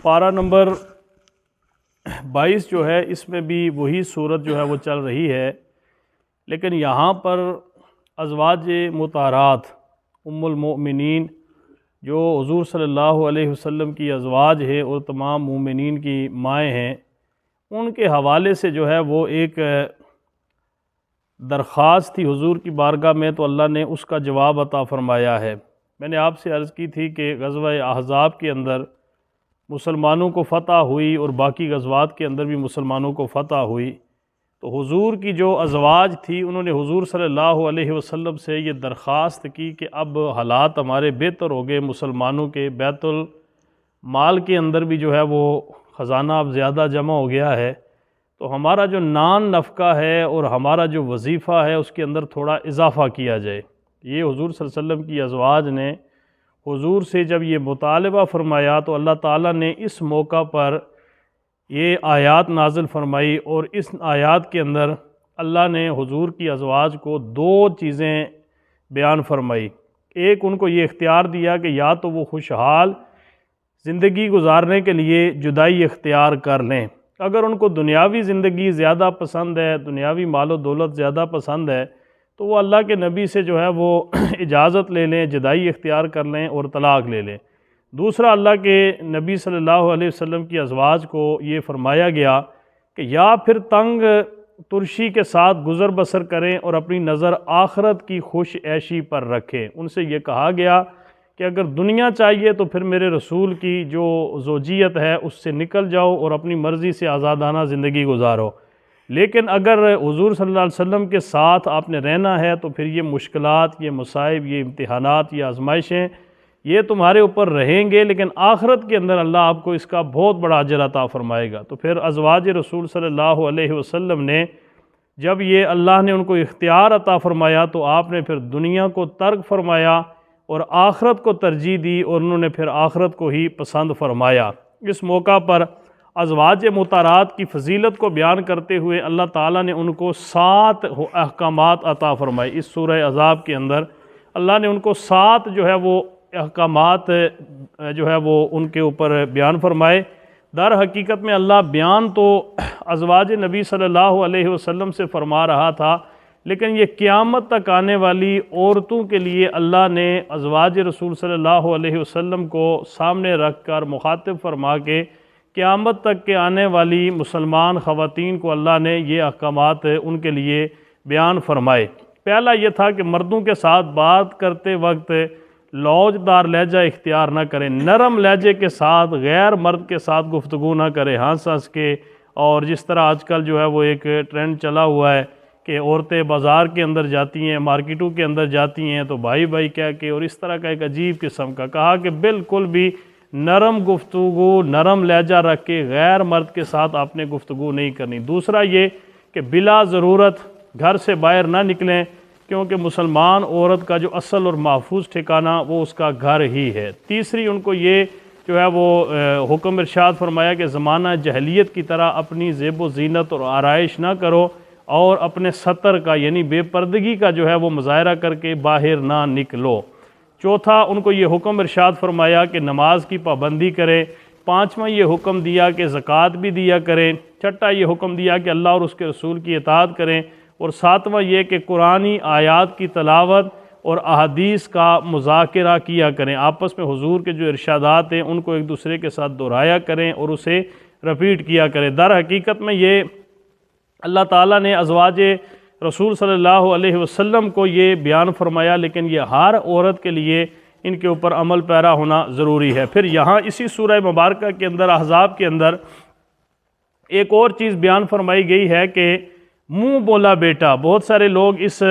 پارہ نمبر 22 جو ہے اس میں بھی وہی صورت جو ہے وہ چل رہی ہے، لیکن یہاں پر ازواج مطہرات ام المؤمنین جو حضور صلی اللہ علیہ وسلم کی ازواج ہیں اور تمام مومنین کی مائیں ہیں، ان کے حوالے سے جو ہے وہ ایک درخواست تھی حضور کی بارگاہ میں، تو اللہ نے اس کا جواب عطا فرمایا ہے۔ میں نے آپ سے عرض کی تھی کہ غزوہ احزاب کے اندر مسلمانوں کو فتح ہوئی اور باقی غزوات کے اندر بھی مسلمانوں کو فتح ہوئی، تو حضور کی جو ازواج تھی انہوں نے حضور صلی اللہ علیہ وسلم سے یہ درخواست کی کہ اب حالات ہمارے بہتر ہو گئے، مسلمانوں کے بیت المال کے اندر بھی جو ہے وہ خزانہ اب زیادہ جمع ہو گیا ہے، تو ہمارا جو نان نفقہ ہے اور ہمارا جو وظیفہ ہے اس کے اندر تھوڑا اضافہ کیا جائے۔ یہ حضور صلی اللہ علیہ وسلم کی ازواج نے حضور سے جب یہ مطالبہ فرمایا تو اللہ تعالیٰ نے اس موقع پر یہ آیات نازل فرمائی، اور اس آیات کے اندر اللہ نے حضور کی ازواج کو دو چیزیں بیان فرمائی۔ ایک، ان کو یہ اختیار دیا کہ یا تو وہ خوشحال زندگی گزارنے کے لیے جدائی اختیار کر لیں، اگر ان کو دنیاوی زندگی زیادہ پسند ہے، دنیاوی مال و دولت زیادہ پسند ہے، تو وہ اللہ کے نبی سے جو ہے وہ اجازت لے لیں، جدائی اختیار کر لیں اور طلاق لے لیں۔ دوسرا، اللہ کے نبی صلی اللہ علیہ وسلم کی ازواج کو یہ فرمایا گیا کہ یا پھر تنگ ترشی کے ساتھ گزر بسر کریں اور اپنی نظر آخرت کی خوش عیشی پر رکھیں۔ ان سے یہ کہا گیا کہ اگر دنیا چاہیے تو پھر میرے رسول کی جو زوجیت ہے اس سے نکل جاؤ اور اپنی مرضی سے آزادانہ زندگی گزارو، لیکن اگر حضور صلی اللہ علیہ وسلم کے ساتھ آپ نے رہنا ہے تو پھر یہ مشکلات، یہ مصائب، یہ امتحانات، یہ آزمائشیں یہ تمہارے اوپر رہیں گے، لیکن آخرت کے اندر اللہ آپ کو اس کا بہت بڑا اجر عطا فرمائے گا۔ تو پھر ازواج رسول صلی اللہ علیہ وسلم نے جب یہ اللہ نے ان کو اختیار عطا فرمایا تو آپ نے پھر دنیا کو ترک فرمایا اور آخرت کو ترجیح دی، اور انہوں نے پھر آخرت کو ہی پسند فرمایا۔ اس موقع پر ازواج مطہرات کی فضیلت کو بیان کرتے ہوئے اللہ تعالیٰ نے ان کو 7 احکامات عطا فرمائے۔ اس سورہ احزاب کے اندر اللہ نے ان کو 7 جو ہے وہ احکامات جو ہے وہ ان کے اوپر بیان فرمائے۔ در حقیقت میں اللہ بیان تو ازواج نبی صلی اللہ علیہ وسلم سے فرما رہا تھا، لیکن یہ قیامت تک آنے والی عورتوں کے لیے اللہ نے ازواج رسول صلی اللہ علیہ وسلم کو سامنے رکھ کر مخاطب فرما کے قیامت تک کے آنے والی مسلمان خواتین کو اللہ نے یہ احکامات ان کے لیے بیان فرمائے۔ پہلا یہ تھا کہ مردوں کے ساتھ بات کرتے وقت لوج دار لہجہ اختیار نہ کریں، نرم لہجے کے ساتھ، غیر مرد کے ساتھ گفتگو نہ کریں ہنس ہنس کے، اور جس طرح آج کل جو ہے وہ ایک ٹرینڈ چلا ہوا ہے کہ عورتیں بازار کے اندر جاتی ہیں، مارکیٹوں کے اندر جاتی ہیں تو بھائی بھائی کہہ کے، اور اس طرح کا ایک عجیب قسم کا کہا کہ بالکل بھی نرم گفتگو، نرم لہجہ رکھ کے غیر مرد کے ساتھ آپ نے گفتگو نہیں کرنی۔ دوسرا یہ کہ بلا ضرورت گھر سے باہر نہ نکلیں، کیونکہ مسلمان عورت کا جو اصل اور محفوظ ٹھکانہ وہ اس کا گھر ہی ہے۔ تیسری، ان کو یہ جو ہے وہ حکم ارشاد فرمایا کہ زمانہ جہلیت کی طرح اپنی زیب و زینت اور آرائش نہ کرو، اور اپنے ستر کا یعنی بے پردگی کا جو ہے وہ مظاہرہ کر کے باہر نہ نکلو۔ چوتھا، ان کو یہ حکم ارشاد فرمایا کہ نماز کی پابندی کریں۔ پانچواں یہ حکم دیا کہ زکوٰۃ بھی دیا کریں۔ چھٹا یہ حکم دیا کہ اللہ اور اس کے رسول کی اطاعت کریں، اور ساتواں یہ کہ قرآنی آیات کی تلاوت اور احادیث کا مذاکرہ کیا کریں، آپس میں حضور کے جو ارشادات ہیں ان کو ایک دوسرے کے ساتھ دہرایا کریں اور اسے رپیٹ کیا کریں۔ در حقیقت میں یہ اللہ تعالیٰ نے ازواج رسول صلی اللہ علیہ وسلم کو یہ بیان فرمایا، لیکن یہ ہر عورت کے لیے ان کے اوپر عمل پیرا ہونا ضروری ہے۔ پھر یہاں اسی سورہ مبارکہ کے اندر احزاب کے اندر ایک اور چیز بیان فرمائی گئی ہے کہ منہ بولا بیٹا۔ بہت سارے لوگ اس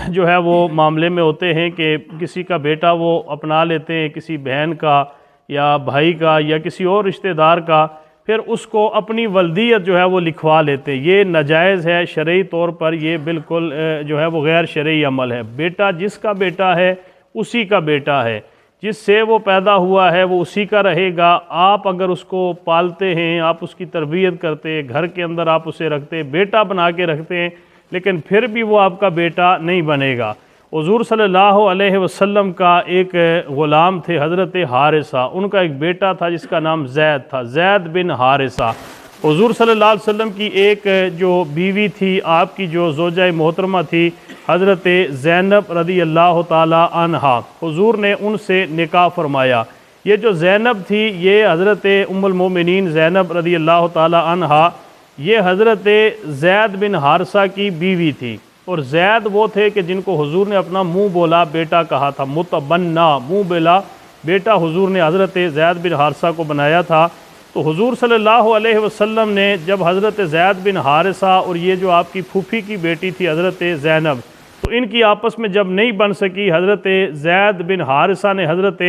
جو ہے وہ معاملے میں ہوتے ہیں کہ کسی کا بیٹا وہ اپنا لیتے ہیں، کسی بہن کا یا بھائی کا یا کسی اور رشتہ دار کا، پھر اس کو اپنی ولدیت جو ہے وہ لکھوا لیتے۔ یہ ناجائز ہے، شرعی طور پر یہ بالکل جو ہے وہ غیر شرعی عمل ہے۔ بیٹا جس کا بیٹا ہے اسی کا بیٹا ہے، جس سے وہ پیدا ہوا ہے وہ اسی کا رہے گا۔ آپ اگر اس کو پالتے ہیں، آپ اس کی تربیت کرتے ہیں، گھر کے اندر آپ اسے رکھتے ہیں، بیٹا بنا کے رکھتے ہیں، لیکن پھر بھی وہ آپ کا بیٹا نہیں بنے گا۔ حضور صلی اللہ علیہ وسلم کا ایک غلام تھے حضرت حارثہ، ان کا ایک بیٹا تھا جس کا نام زید تھا، زید بن حارثہ۔ حضور صلی اللہ علیہ وسلم کی ایک جو بیوی تھی، آپ کی جو زوجہ محترمہ تھی حضرت زینب رضی اللہ تعالی عنہا، حضور نے ان سے نکاح فرمایا۔ یہ جو زینب تھی یہ حضرت ام المومنین زینب رضی اللہ تعالی عنہا، یہ حضرت زید بن حارثہ کی بیوی تھی، اور زید وہ تھے کہ جن کو حضور نے اپنا منہ بولا بیٹا کہا تھا، متبنہ، منہ بولا بیٹا حضور نے حضرت زید بن حارثہ کو بنایا تھا۔ تو حضور صلی اللہ علیہ وسلم نے جب حضرت زید بن حارثہ اور یہ جو آپ کی پھوپھی کی بیٹی تھی حضرت زینب، تو ان کی آپس میں جب نہیں بن سکی، حضرت زید بن حارثہ نے حضرت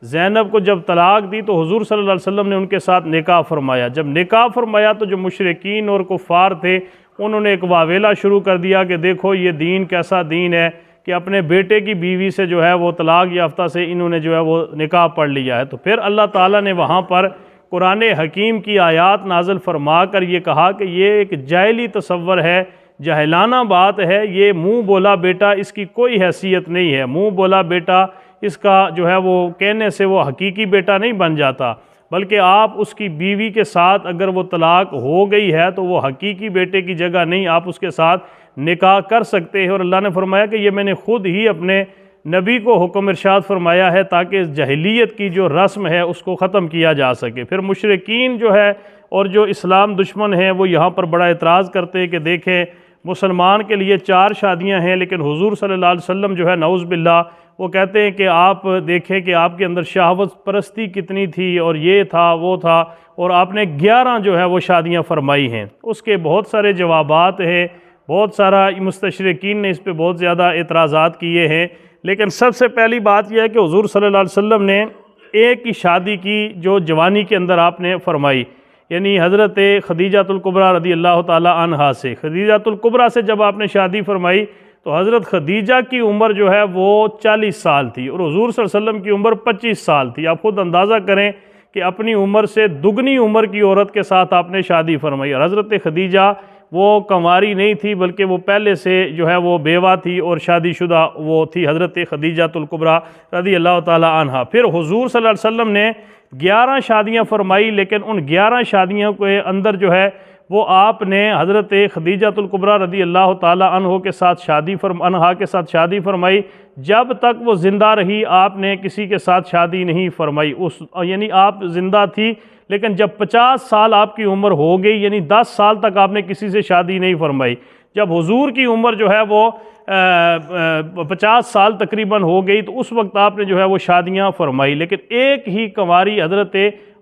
زینب کو جب طلاق دی تو حضور صلی اللہ علیہ وسلم نے ان کے ساتھ نکاح فرمایا۔ جب نکاح فرمایا تو جو مشرکین اور کفار تھے انہوں نے ایک واویلا شروع کر دیا کہ دیکھو یہ دین کیسا دین ہے کہ اپنے بیٹے کی بیوی سے جو ہے وہ طلاق یافتہ سے انہوں نے جو ہے وہ نکاح پڑھ لیا ہے۔ تو پھر اللہ تعالیٰ نے وہاں پر قرآن حکیم کی آیات نازل فرما کر یہ کہا کہ یہ ایک جاہلی تصور ہے، جاہلانہ بات ہے، یہ منہ بولا بیٹا اس کی کوئی حیثیت نہیں ہے، منہ بولا بیٹا اس کا جو ہے وہ کہنے سے وہ حقیقی بیٹا نہیں بن جاتا، بلکہ آپ اس کی بیوی کے ساتھ اگر وہ طلاق ہو گئی ہے تو وہ حقیقی بیٹے کی جگہ نہیں، آپ اس کے ساتھ نکاح کر سکتے ہیں۔ اور اللہ نے فرمایا کہ یہ میں نے خود ہی اپنے نبی کو حکم ارشاد فرمایا ہے تاکہ اس جاہلیت کی جو رسم ہے اس کو ختم کیا جا سکے۔ پھر مشرکین جو ہے اور جو اسلام دشمن ہیں وہ یہاں پر بڑا اعتراض کرتے ہیں کہ دیکھیں مسلمان کے لیے 4 شادیاں ہیں، لیکن حضور صلی اللہ علیہ وسلم جو ہے نعوذ باللہ وہ کہتے ہیں کہ آپ دیکھیں کہ آپ کے اندر شہوت پرستی کتنی تھی اور یہ تھا وہ تھا، اور آپ نے 11 جو ہے وہ شادیاں فرمائی ہیں۔ اس کے بہت سارے جوابات ہیں، بہت سارا مستشرقین نے اس پہ بہت زیادہ اعتراضات کیے ہیں، لیکن سب سے پہلی بات یہ ہے کہ حضور صلی اللہ علیہ وسلم نے ایک ہی شادی کی جو جوانی کے اندر آپ نے فرمائی، یعنی حضرت خدیجۃ الکبریٰ رضی اللہ تعالی عنہا سے۔ خدیجۃ الکبریٰ سے جب آپ نے شادی فرمائی تو حضرت خدیجہ کی عمر جو ہے وہ 40 سال تھی اور حضور صلی اللہ علیہ وسلم کی عمر 25 سال تھی۔ آپ خود اندازہ کریں کہ اپنی عمر سے دگنی عمر کی عورت کے ساتھ آپ نے شادی فرمائی، اور حضرت خدیجہ وہ کنواری نہیں تھی بلکہ وہ پہلے سے جو ہے وہ بیوہ تھی اور شادی شدہ وہ تھی حضرت خدیجۃ الکبریٰ رضی اللہ تعالی عنہا۔ پھر حضور صلی اللہ علیہ وسلم نے 11 شادیاں فرمائی، لیکن ان 11 شادیوں کے اندر جو ہے وہ آپ نے حضرت خدیجۃ الکبریٰ رضی اللہ تعالی عنہ کے ساتھ شادی فرمائی۔ جب تک وہ زندہ رہی آپ نے کسی کے ساتھ شادی نہیں فرمائی، یعنی آپ زندہ تھی لیکن جب 50 سال آپ کی عمر ہو گئی، یعنی 10 سال تک آپ نے کسی سے شادی نہیں فرمائی۔ جب حضور کی عمر جو ہے وہ 50 سال تقریباً ہو گئی تو اس وقت آپ نے جو ہے وہ شادیاں فرمائی، لیکن ایک ہی کنواری حضرت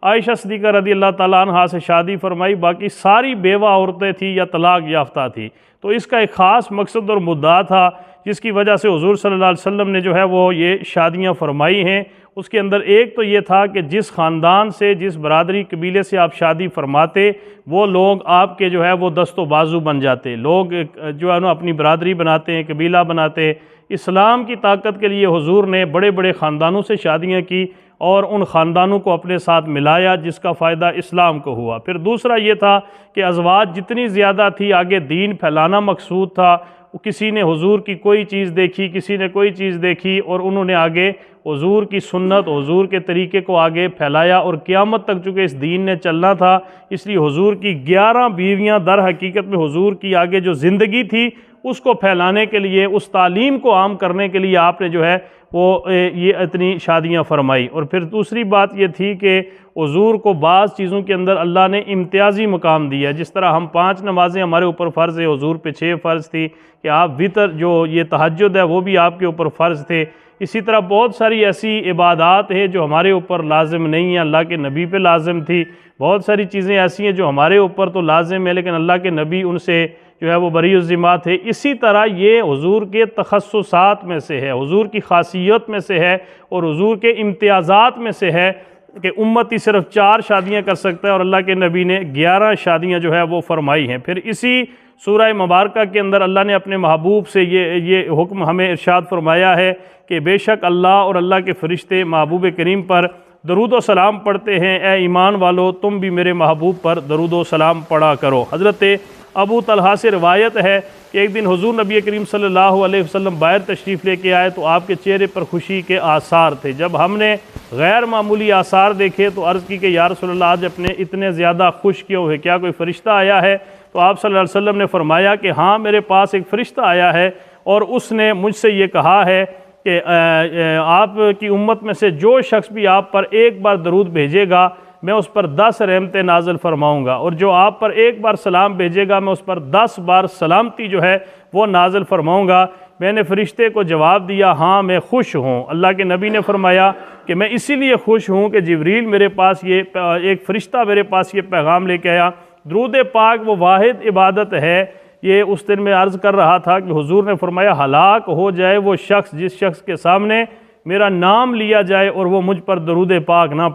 عائشہ صدیقہ رضی اللہ تعالیٰ عنہا سے شادی فرمائی، باقی ساری بیوہ عورتیں تھیں یا طلاق یافتہ تھی۔ تو اس کا ایک خاص مقصد اور مدعا تھا جس کی وجہ سے حضور صلی اللہ علیہ وسلم نے جو ہے وہ یہ شادیاں فرمائی ہیں۔ اس کے اندر ایک تو یہ تھا کہ جس خاندان سے، جس برادری قبیلے سے آپ شادی فرماتے وہ لوگ آپ کے جو ہے وہ دست و بازو بن جاتے، لوگ جو ہے نا اپنی برادری بناتے ہیں، قبیلہ بناتے۔ اسلام کی طاقت کے لیے حضور نے بڑے بڑے خاندانوں سے شادیاں کی اور ان خاندانوں کو اپنے ساتھ ملایا جس کا فائدہ اسلام کو ہوا۔ پھر دوسرا یہ تھا کہ ازواج جتنی زیادہ تھی آگے دین پھیلانا مقصود تھا، کسی نے حضور کی کوئی چیز دیکھی، کسی نے کوئی چیز دیکھی اور انہوں نے آگے حضور کی سنت، حضور کے طریقے کو آگے پھیلایا، اور قیامت تک چونکہ اس دین نے چلنا تھا اس لیے حضور کی 11 بیویاں در حقیقت میں حضور کی آگے جو زندگی تھی اس کو پھیلانے کے لیے، اس تعلیم کو عام کرنے کے لیے آپ نے جو ہے وہ یہ اتنی شادیاں فرمائی۔ اور پھر دوسری بات یہ تھی کہ حضور کو بعض چیزوں کے اندر اللہ نے امتیازی مقام دیا، جس طرح ہم 5 نمازیں ہمارے اوپر فرض ہے، حضور پہ 6 فرض تھی، کہ آپ وطر جو یہ تہجد ہے وہ بھی آپ کے اوپر فرض تھے۔ اسی طرح بہت ساری ایسی عبادات ہیں جو ہمارے اوپر لازم نہیں ہیں، اللہ کے نبی پہ لازم تھی۔ بہت ساری چیزیں ایسی ہیں جو ہمارے اوپر تو لازم ہے لیکن اللہ کے نبی ان سے جو ہے وہ بری الذمہ تھے۔ اسی طرح یہ حضور کے تخصصات میں سے ہے، حضور کی خاصیت میں سے ہے اور حضور کے امتیازات میں سے ہے کہ امتی صرف 4 شادیاں کر سکتا ہے اور اللہ کے نبی نے 11 شادیاں جو ہے وہ فرمائی ہیں۔ پھر اسی سورہ مبارکہ کے اندر اللہ نے اپنے محبوب سے یہ حکم ہمیں ارشاد فرمایا ہے کہ بے شک اللہ اور اللہ کے فرشتے محبوب کریم پر درود و سلام پڑھتے ہیں، اے ایمان والو تم بھی میرے محبوب پر درود و سلام پڑھا کرو۔ حضرت ابو طلحہ سے روایت ہے کہ ایک دن حضور نبی کریم صلی اللہ علیہ وسلم باہر تشریف لے کے آئے تو آپ کے چہرے پر خوشی کے آثار تھے۔ جب ہم نے غیر معمولی آثار دیکھے تو عرض کی کہ یا رسول اللہ آج اپنے اتنے زیادہ خوش کیوں ہوئے، کیا کوئی فرشتہ آیا ہے؟ تو آپ صلی اللہ علیہ وسلم نے فرمایا کہ ہاں میرے پاس ایک فرشتہ آیا ہے اور اس نے مجھ سے یہ کہا ہے کہ آپ کی امت میں سے جو شخص بھی آپ پر ایک بار درود بھیجے گا میں اس پر 10 رحمتیں نازل فرماؤں گا، اور جو آپ پر ایک بار سلام بھیجے گا میں اس پر 10 بار سلامتی جو ہے وہ نازل فرماؤں گا۔ میں نے فرشتے کو جواب دیا ہاں میں خوش ہوں۔ اللہ کے نبی نے فرمایا کہ میں اسی لیے خوش ہوں کہ جبریل میرے پاس ایک فرشتہ میرے پاس یہ پیغام لے کے آیا۔ درود پاک وہ واحد عبادت ہے، یہ اس دن میں عرض کر رہا تھا کہ حضور نے فرمایا ہلاک ہو جائے وہ شخص جس شخص کے سامنے میرا نام لیا جائے اور وہ مجھ پر درود پاک نہ پڑھے۔